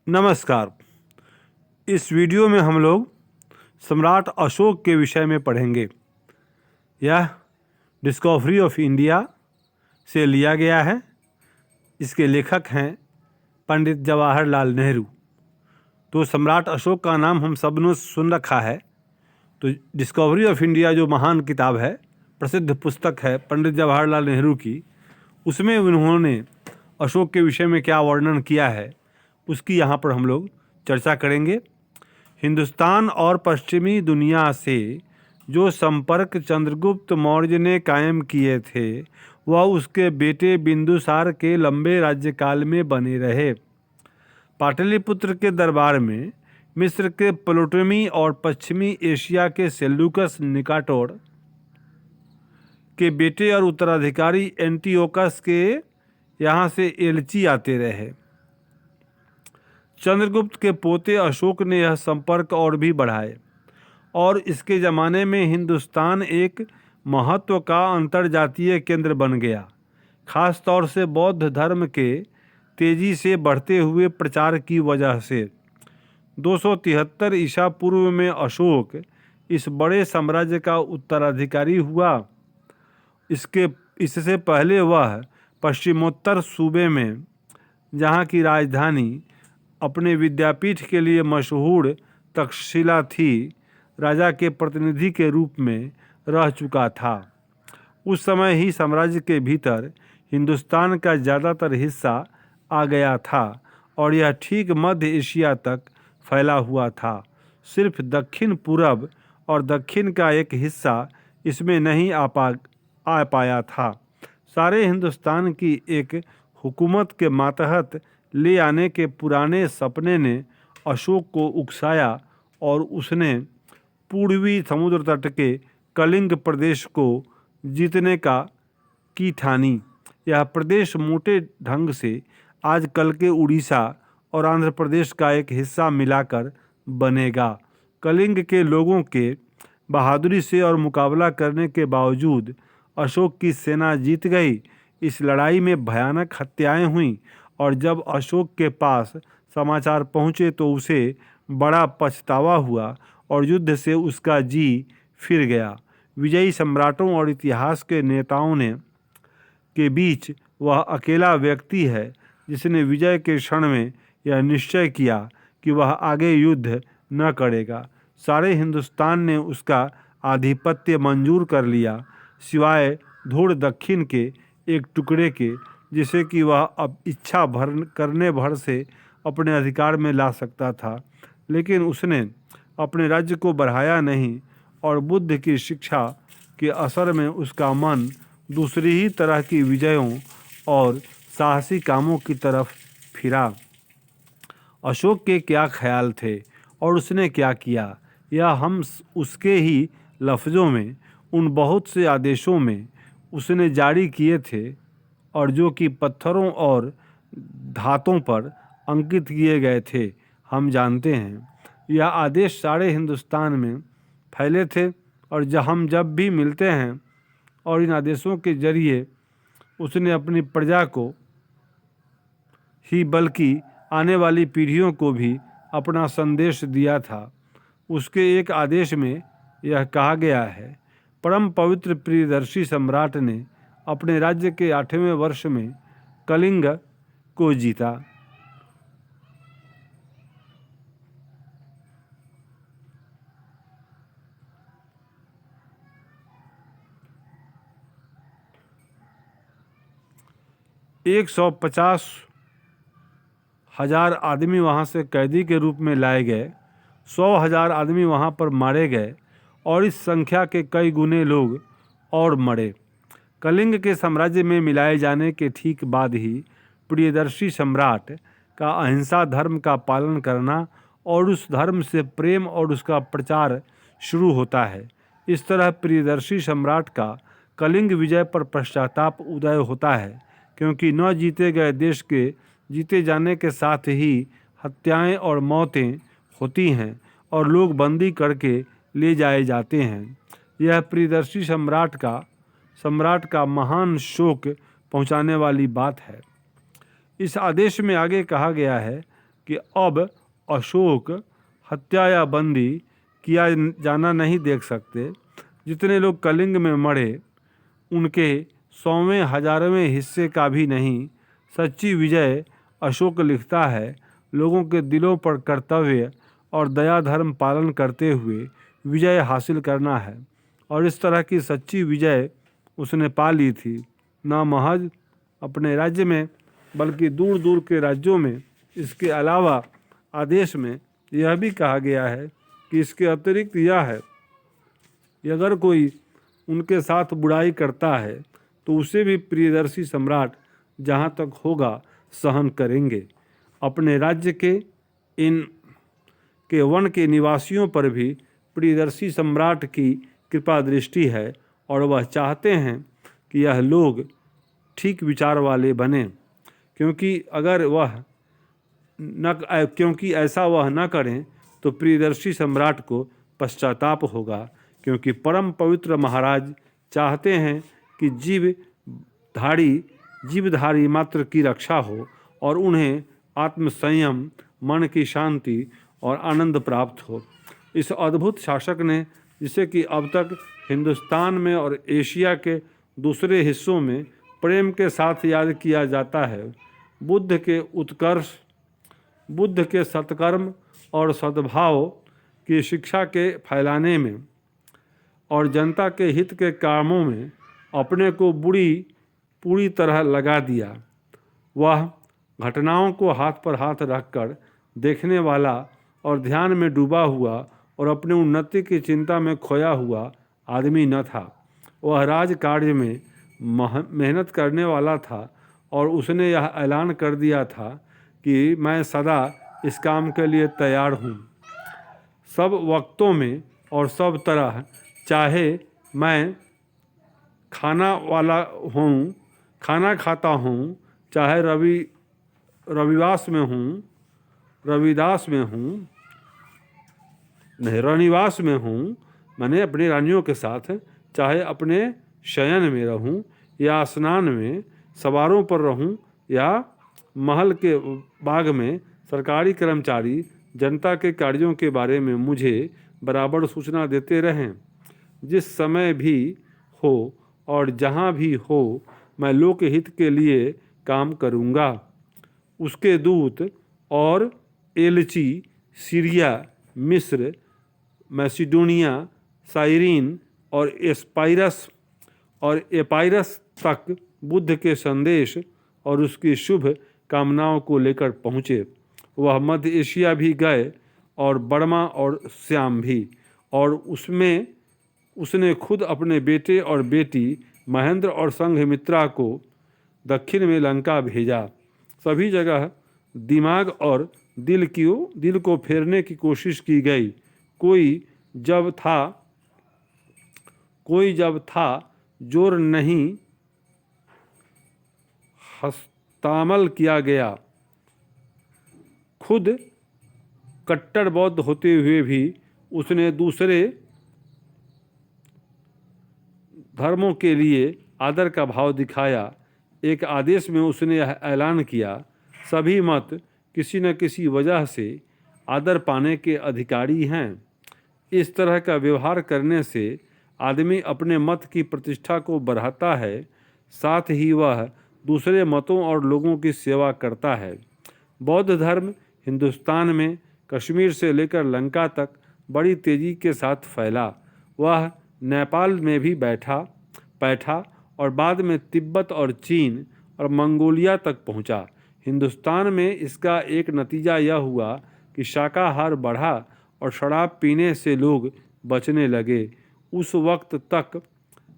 नमस्कार। इस वीडियो में हम लोग सम्राट अशोक के विषय में पढ़ेंगे। यह डिस्कवरी ऑफ इंडिया से लिया गया है। इसके लेखक हैं पंडित जवाहरलाल नेहरू। तो सम्राट अशोक का नाम हम सब ने सुन रखा है। तो डिस्कवरी ऑफ इंडिया जो महान किताब है, प्रसिद्ध पुस्तक है पंडित जवाहरलाल नेहरू की, उसमें उन्होंने अशोक के विषय में क्या वर्णन किया है उसकी यहाँ पर हम लोग चर्चा करेंगे। हिंदुस्तान और पश्चिमी दुनिया से जो संपर्क चंद्रगुप्त मौर्य ने कायम किए थे वह उसके बेटे बिंदुसार के लंबे राज्यकाल में बने रहे। पाटलिपुत्र के दरबार में मिस्र के प्टोलेमी और पश्चिमी एशिया के सेल्यूकस निकाटोर के बेटे और उत्तराधिकारी एंटियोकस के यहाँ से एलची आते रहे। चंद्रगुप्त के पोते अशोक ने यह संपर्क और भी बढ़ाए और इसके ज़माने में हिंदुस्तान एक महत्व का अंतर्जातीय केंद्र बन गया। खास तौर से बौद्ध धर्म के तेज़ी से बढ़ते हुए प्रचार की वजह से 273 ईसा पूर्व में अशोक इस बड़े साम्राज्य का उत्तराधिकारी हुआ। इससे पहले वह पश्चिमोत्तर सूबे में, जहाँ की राजधानी अपने विद्यापीठ के लिए मशहूर तक्षशिला थी, राजा के प्रतिनिधि के रूप में रह चुका था। उस समय ही साम्राज्य के भीतर हिंदुस्तान का ज़्यादातर हिस्सा आ गया था और यह ठीक मध्य एशिया तक फैला हुआ था। सिर्फ दक्षिण पूरब और दक्षिण का एक हिस्सा इसमें नहीं आ पाया था। सारे हिंदुस्तान की एक हुकूमत के मातहत ले आने के पुराने सपने ने अशोक को उकसाया और उसने पूर्वी समुद्र तट के कलिंग प्रदेश को जीतने की ठानी। यह प्रदेश मोटे ढंग से आजकल के उड़ीसा और आंध्र प्रदेश का एक हिस्सा मिलाकर बनेगा। कलिंग के लोगों के बहादुरी से और मुकाबला करने के बावजूद अशोक की सेना जीत गई। इस लड़ाई में भयानक हत्याएं हुईं और जब अशोक के पास समाचार पहुँचे तो उसे बड़ा पछतावा हुआ और युद्ध से उसका जी फिर गया। विजयी सम्राटों और इतिहास के नेताओं के बीच वह अकेला व्यक्ति है जिसने विजय के क्षण में यह निश्चय किया कि वह आगे युद्ध न करेगा। सारे हिंदुस्तान ने उसका आधिपत्य मंजूर कर लिया, सिवाय धूड़ दक्षिण के एक टुकड़े के, जिसे कि वह अब इच्छा करने भर से अपने अधिकार में ला सकता था। लेकिन उसने अपने राज्य को बढ़ाया नहीं और बुद्ध की शिक्षा के असर में उसका मन दूसरी ही तरह की विजयों और साहसी कामों की तरफ फिरा। अशोक के क्या ख्याल थे और उसने क्या किया, यह हम उसके ही लफ्ज़ों में उन बहुत से आदेशों में उसने जारी किए थे और जो कि पत्थरों और धातों पर अंकित किए गए थे हम जानते हैं। यह आदेश सारे हिंदुस्तान में फैले थे और हम जब भी मिलते हैं और इन आदेशों के जरिए उसने अपनी प्रजा को ही बल्कि आने वाली पीढ़ियों को भी अपना संदेश दिया था। उसके एक आदेश में यह कहा गया है, परम पवित्र प्रियदर्शी सम्राट ने अपने राज्य के 8वें वर्ष में कलिंग को जीता। एक 150,000 आदमी वहाँ से कैदी के रूप में लाए गए, 100,000 आदमी वहाँ पर मारे गए और इस संख्या के कई गुने लोग और मरे। कलिंग के साम्राज्य में मिलाए जाने के ठीक बाद ही प्रियदर्शी सम्राट का अहिंसा धर्म का पालन करना और उस धर्म से प्रेम और उसका प्रचार शुरू होता है। इस तरह प्रियदर्शी सम्राट का कलिंग विजय पर पश्चाताप उदय होता है, क्योंकि न जीते गए देश के जीते जाने के साथ ही हत्याएं और मौतें होती हैं और लोग बंदी करके ले जाए जाते हैं। यह प्रियदर्शी सम्राट का महान शोक पहुंचाने वाली बात है। इस आदेश में आगे कहा गया है, कि अब अशोक हत्या या बंदी किया जाना नहीं देख सकते। जितने लोग कलिंग में मरे उनके 100वें 1000वें हिस्से का भी नहीं। सच्ची विजय, अशोक लिखता है, लोगों के दिलों पर कर्तव्य और दया धर्म पालन करते हुए विजय हासिल करना है। और इस तरह की सच्ची विजय उसने पा ली थी, न महज अपने राज्य में बल्कि दूर दूर के राज्यों में। इसके अलावा आदेश में यह भी कहा गया है कि इसके अतिरिक्त यह है कि अगर कोई उनके साथ बुराई करता है तो उसे भी प्रियदर्शी सम्राट जहाँ तक होगा सहन करेंगे। अपने राज्य के वन के निवासियों पर भी प्रियदर्शी सम्राट की कृपा दृष्टि है और वह चाहते हैं कि यह लोग ठीक विचार वाले बने, क्योंकि ऐसा वह न करें तो प्रियदर्शी सम्राट को पश्चाताप होगा। क्योंकि परम पवित्र महाराज चाहते हैं कि जीवधारी मात्र की रक्षा हो और उन्हें आत्मसंयम, मन की शांति और आनंद प्राप्त हो। इस अद्भुत शासक ने, जिसे कि अब तक हिंदुस्तान में और एशिया के दूसरे हिस्सों में प्रेम के साथ याद किया जाता है, बुद्ध के उत्कर्ष, बुद्ध के सत्कर्म और सद्भाव की शिक्षा के फैलाने में और जनता के हित के कामों में अपने को पूरी तरह लगा दिया। वह घटनाओं को हाथ पर हाथ रखकर देखने वाला और ध्यान में डूबा हुआ और अपनी उन्नति की चिंता में खोया हुआ आदमी न था। वह राज कार्य में मेहनत करने वाला था और उसने यह ऐलान कर दिया था कि मैं सदा इस काम के लिए तैयार हूँ, सब वक्तों में और सब तरह, चाहे मैं खाना खाता हूँ, चाहे रविदास में हूँ, रनिवास में हूँ, मैंने अपनी रानियों के साथ, चाहे अपने शयन में रहूँ या स्नान में सवारों पर रहूँ या महल के बाग में, सरकारी कर्मचारी जनता के कार्यों के बारे में मुझे बराबर सूचना देते रहें। जिस समय भी हो और जहाँ भी हो, मैं लोकहित के लिए काम करूँगा। उसके दूत और एलची सीरिया, मिस्र, मैसिडोनिया, साइरीन और एपाइरस तक बुद्ध के संदेश और उसकी शुभ कामनाओं को लेकर पहुँचे। वह मध्य एशिया भी गए और बर्मा और श्याम भी, और उसने खुद अपने बेटे और बेटी महेंद्र और संघमित्रा को दक्षिण में लंका भेजा। सभी जगह दिमाग और दिल को फेरने की कोशिश की गई। कोई जब था जोर नहीं हस्तामल किया गया। खुद कट्टर बौद्ध होते हुए भी उसने दूसरे धर्मों के लिए आदर का भाव दिखाया। एक आदेश में उसने यह ऐलान किया, सभी मत किसी न किसी वजह से आदर पाने के अधिकारी हैं। इस तरह का व्यवहार करने से आदमी अपने मत की प्रतिष्ठा को बढ़ाता है, साथ ही वह दूसरे मतों और लोगों की सेवा करता है। बौद्ध धर्म हिंदुस्तान में कश्मीर से लेकर लंका तक बड़ी तेजी के साथ फैला। वह नेपाल में भी बैठा और बाद में तिब्बत और चीन और मंगोलिया तक पहुंचा। हिंदुस्तान में इसका एक नतीजा यह हुआ कि शाकाहार बढ़ा और शराब पीने से लोग बचने लगे। उस वक्त तक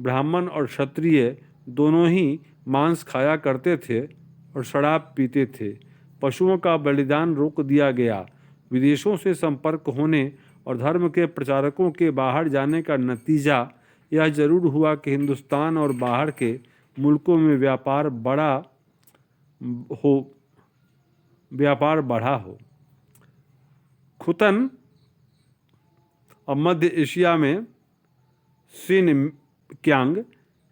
ब्राह्मण और क्षत्रिय दोनों ही मांस खाया करते थे और शराब पीते थे। पशुओं का बलिदान रोक दिया गया। विदेशों से संपर्क होने और धर्म के प्रचारकों के बाहर जाने का नतीजा यह जरूर हुआ कि हिंदुस्तान और बाहर के मुल्कों में व्यापार बढ़ा हो। खुतन और मध्य एशिया में सिनक्यांग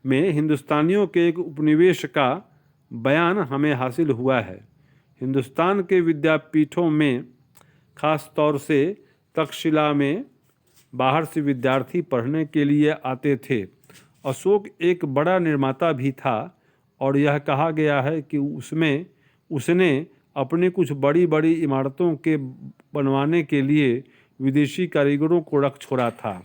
में हिंदुस्तानियों के एक उपनिवेश का बयान हमें हासिल हुआ है। हिंदुस्तान के विद्यापीठों में, खास तौर से तक्षशिला में, बाहर से विद्यार्थी पढ़ने के लिए आते थे। अशोक एक बड़ा निर्माता भी था और यह कहा गया है कि उसने अपनी कुछ बड़ी बड़ी इमारतों के बनवाने के लिए विदेशी कारीगरों को रख छोड़ा था।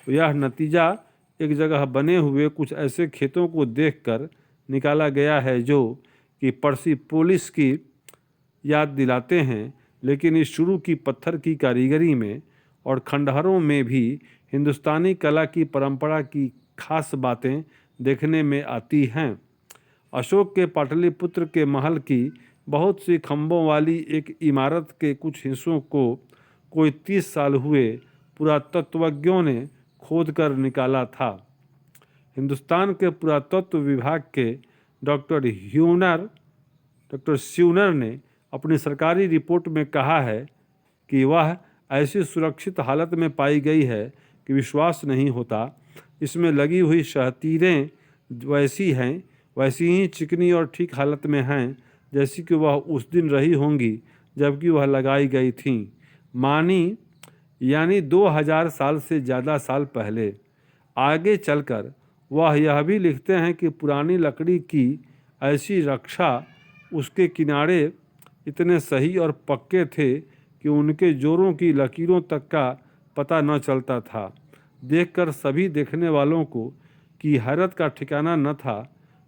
यह नतीजा एक जगह बने हुए कुछ ऐसे खेतों को देखकर निकाला गया है जो कि पर्सिपोलिस की याद दिलाते हैं, लेकिन इस शुरू की पत्थर की कारीगरी में और खंडहरों में भी हिंदुस्तानी कला की परंपरा की खास बातें देखने में आती हैं। अशोक के पाटलिपुत्र के महल की बहुत सी खंभों वाली एक इमारत के कुछ हिस्सों को कोई 30 साल हुए पुरातत्वज्ञों ने खोद कर निकाला था। हिंदुस्तान के पुरातत्व विभाग के डॉक्टर स्यूनर ने अपनी सरकारी रिपोर्ट में कहा है कि वह ऐसी सुरक्षित हालत में पाई गई है कि विश्वास नहीं होता। इसमें लगी हुई शहतीरें वैसी ही चिकनी और ठीक हालत में हैं जैसी कि वह उस दिन रही होंगी जबकि वह लगाई गई थीं, यानी 2000 साल से ज़्यादा साल पहले। आगे चलकर वह यह भी लिखते हैं कि पुरानी लकड़ी की ऐसी रक्षा, उसके किनारे इतने सही और पक्के थे कि उनके जोड़ों की लकीरों तक का पता न चलता था। देखकर सभी देखने वालों को की हैरत का ठिकाना न था।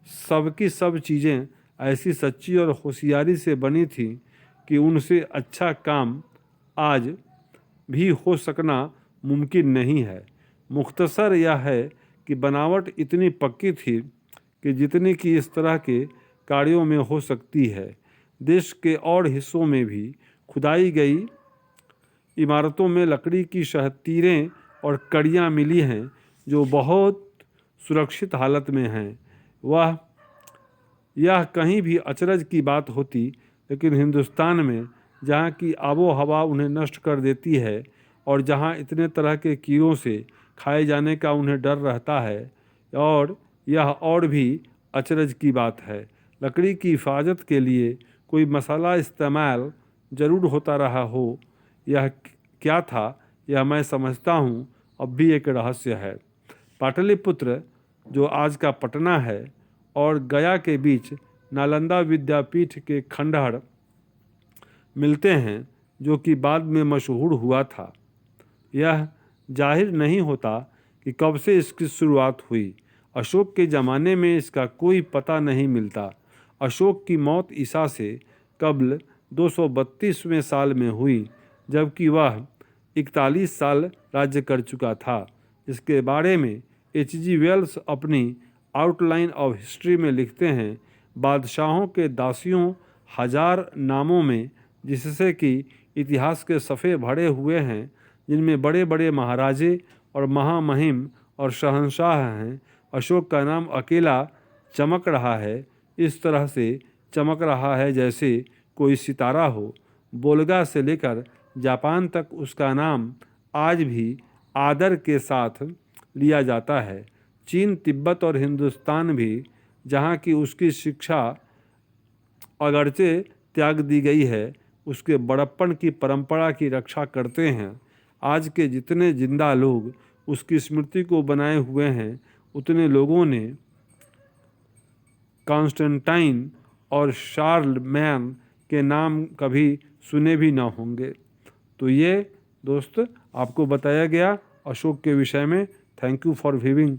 सबकी सब चीज़ें ऐसी सच्ची और होशियारी से बनी थी कि उनसे अच्छा काम आज भी हो सकना मुमकिन नहीं है। मुख्तसर यह है कि बनावट इतनी पक्की थी कि जितनी कि इस तरह के कार्यों में हो सकती है। देश के और हिस्सों में भी खुदाई गई इमारतों में लकड़ी की शहतीरें और कड़ियाँ मिली हैं जो बहुत सुरक्षित हालत में हैं। यह कहीं भी अचरज की बात होती, लेकिन हिंदुस्तान में जहाँ की आबो हवा उन्हें नष्ट कर देती है और जहाँ इतने तरह के कीड़ों से खाए जाने का उन्हें डर रहता है, और यह और भी अचरज की बात है। लकड़ी की हिफाजत के लिए कोई मसाला इस्तेमाल ज़रूर होता रहा हो। यह क्या था, यह मैं समझता हूँ अब भी एक रहस्य है। पाटलिपुत्र, जो आज का पटना है, और गया के बीच नालंदा विद्यापीठ के खंडहर मिलते हैं जो कि बाद में मशहूर हुआ था। यह जाहिर नहीं होता कि कब से इसकी शुरुआत हुई। अशोक के ज़माने में इसका कोई पता नहीं मिलता। अशोक की मौत ईसा से कब्ल 232वें साल में हुई, जबकि वह 41 साल राज्य कर चुका था। इसके बारे में H.G. वेल्स अपनी आउटलाइन ऑफ हिस्ट्री में लिखते हैं, बादशाहों के दासियों हजार नामों में जिससे कि इतिहास के सफ़े भरे हुए हैं, जिनमें बड़े बड़े महाराजे और महामहिम और शहंशाह हैं, अशोक का नाम अकेला चमक रहा है। इस तरह से चमक रहा है जैसे कोई सितारा हो। बोल्गा से लेकर जापान तक उसका नाम आज भी आदर के साथ लिया जाता है। चीन, तिब्बत और हिंदुस्तान भी, जहाँ की उसकी शिक्षा अगरचे त्याग दी गई है, उसके बड़प्पन की परंपरा की रक्षा करते हैं। आज के जितने जिंदा लोग उसकी स्मृति को बनाए हुए हैं, उतने लोगों ने कॉन्स्टेंटाइन और शार्लमैन के नाम कभी सुने भी ना होंगे। तो ये दोस्त आपको बताया गया अशोक के विषय में। Thank you for viewing.